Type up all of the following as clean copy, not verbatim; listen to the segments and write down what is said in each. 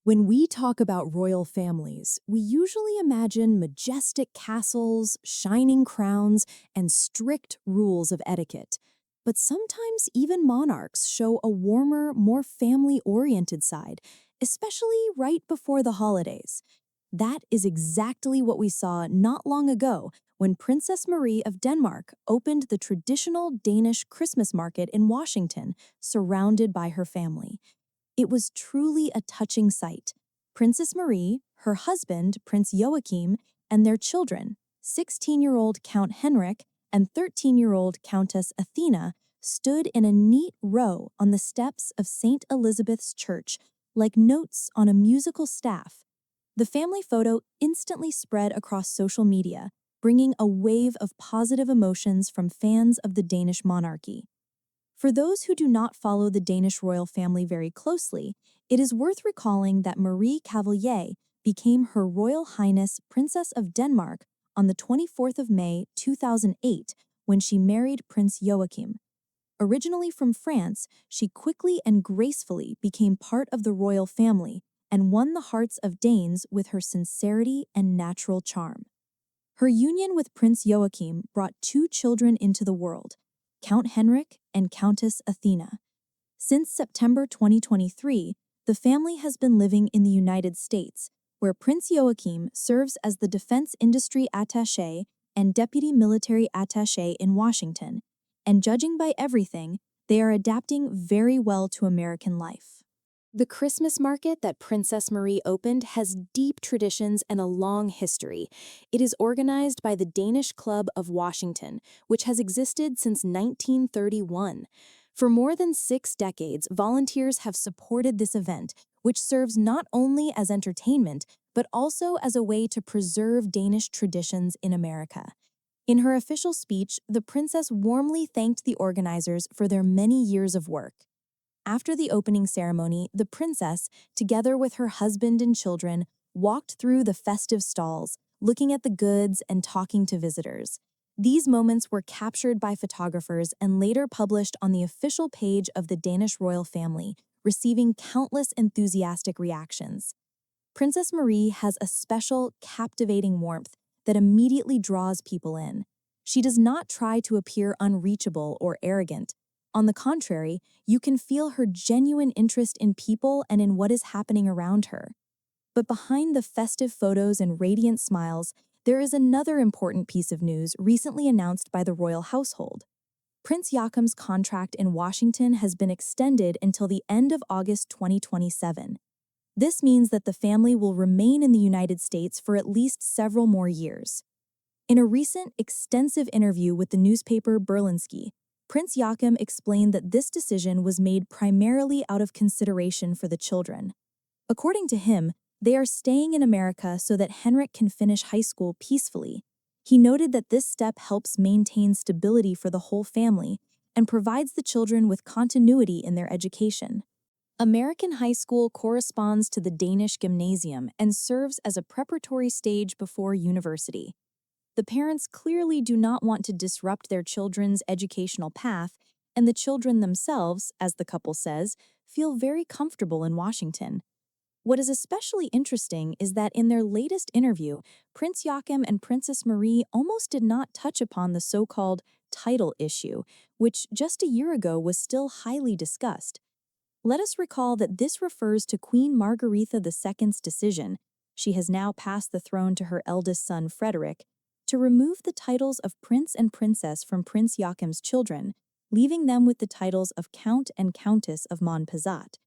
When we talk about royal families, we usually imagine majestic castles, shining crowns, and strict rules of etiquette. But sometimes even monarchs show a warmer, more family-oriented side, especially right before the holidays. That is exactly what we saw not long ago when Princess Marie of Denmark opened the traditional Danish Christmas market in Washington, surrounded by her family. It was truly a touching sight. Princess Marie, her husband, Prince Joachim, and their children, 16-year-old Count Henrik and 13-year-old Countess Athena, stood in a neat row on the steps of St. Elizabeth's Church, like notes on a musical staff. The family photo instantly spread across social media, bringing a wave of positive emotions from fans of the Danish monarchy. For those who do not follow the Danish royal family very closely, it is worth recalling that Marie Cavalier became Her Royal Highness Princess of Denmark on the 24th of May 2008 when she married Prince Joachim. Originally from France, she quickly and gracefully became part of the royal family and won the hearts of Danes with her sincerity and natural charm. Her union with Prince Joachim brought two children into the world, Count Henrik and Countess Athena. Since September 2023, the family has been living in the United States, where Prince Joachim serves as the Defense Industry Attaché and Deputy Military Attaché in Washington, and judging by everything, they are adapting very well to American life. The Christmas market that Princess Marie opened has deep traditions and a long history. It is organized by the Danish Club of Washington, which has existed since 1931. For more than 6 decades, volunteers have supported this event, which serves not only as entertainment, but also as a way to preserve Danish traditions in America. In her official speech, the princess warmly thanked the organizers for their many years of work. After the opening ceremony, the princess, together with her husband and children, walked through the festive stalls, looking at the goods and talking to visitors. These moments were captured by photographers and later published on the official page of the Danish royal family, receiving countless enthusiastic reactions. Princess Marie has a special, captivating warmth that immediately draws people in. She does not try to appear unreachable or arrogant. On the contrary, you can feel her genuine interest in people and in what is happening around her. But behind the festive photos and radiant smiles, there is another important piece of news recently announced by the royal household. Prince Joachim's contract in Washington has been extended until the end of August 2027. This means that the family will remain in the United States for at least several more years. In a recent, extensive interview with the newspaper Berlingske, Prince Joachim explained that this decision was made primarily out of consideration for the children. According to him, they are staying in America so that Henrik can finish high school peacefully. He noted that this step helps maintain stability for the whole family and provides the children with continuity in their education. American high school corresponds to the Danish gymnasium and serves as a preparatory stage before university. The parents clearly do not want to disrupt their children's educational path, and the children themselves, as the couple says, feel very comfortable in Washington. What is especially interesting is that in their latest interview, Prince Joachim and Princess Marie almost did not touch upon the so-called title issue, which just a year ago was still highly discussed. Let us recall that this refers to Queen Margaretha II's decision, she has now passed the throne to her eldest son Frederick, to remove the titles of Prince and Princess from Prince Joachim's children, leaving them with the titles of Count and Countess of Montpezat.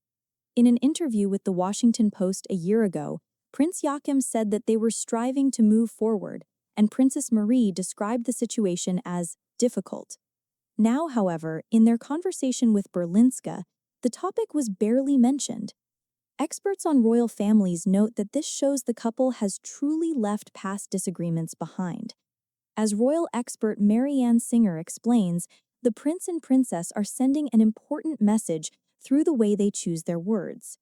In an interview with the Washington Post a year ago, Prince Joachim said that they were striving to move forward, and Princess Marie described the situation as difficult. Now, however, in their conversation with Berlingske, the topic was barely mentioned. Experts on royal families note that this shows the couple has truly left past disagreements behind. As royal expert Marianne Singer explains, the prince and princess are sending an important message through the way they choose their words.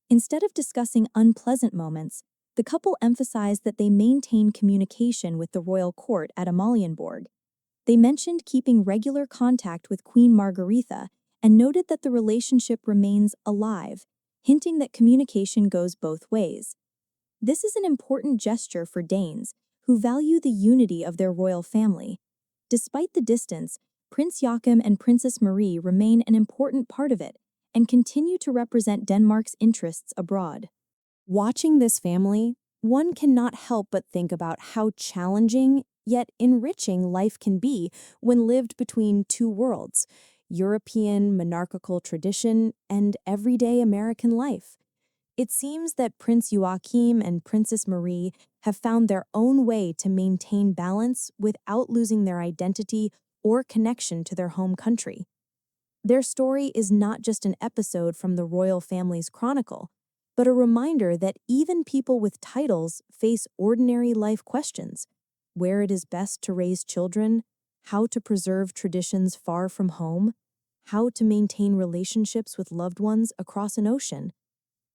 Instead of discussing unpleasant moments, the couple emphasized that they maintain communication with the royal court at Amalienborg. They mentioned keeping regular contact with Queen Margaretha and noted that the relationship remains alive, hinting that communication goes both ways. This is an important gesture for Danes, who value the unity of their royal family. Despite the distance, Prince Joachim and Princess Marie remain an important part of it and continue to represent Denmark's interests abroad. Watching this family, one cannot help but think about how challenging yet enriching life can be when lived between two worlds, European monarchical tradition and everyday American life. It seems that Prince Joachim and Princess Marie have found their own way to maintain balance without losing their identity or connection to their home country. Their story is not just an episode from the royal family's chronicle, but a reminder that even people with titles face ordinary life questions: where it is best to raise children, how to preserve traditions far from home, how to maintain relationships with loved ones across an ocean.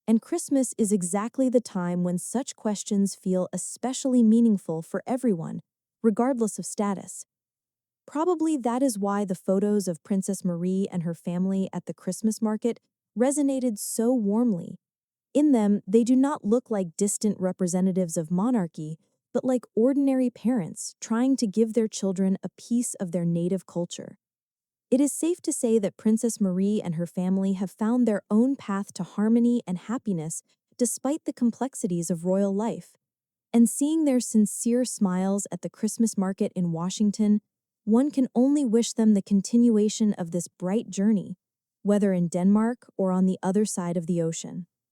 And Christmas is exactly the time when such questions feel especially meaningful for everyone, regardless of status. Probably that is why the photos of Princess Marie and her family at the Christmas market resonated so warmly. In them, they do not look like distant representatives of monarchy, but like ordinary parents trying to give their children a piece of their native culture. It is safe to say that Princess Marie and her family have found their own path to harmony and happiness despite the complexities of royal life. And seeing their sincere smiles at the Christmas market in Washington, one can only wish them the continuation of this bright journey, whether in Denmark or on the other side of the ocean.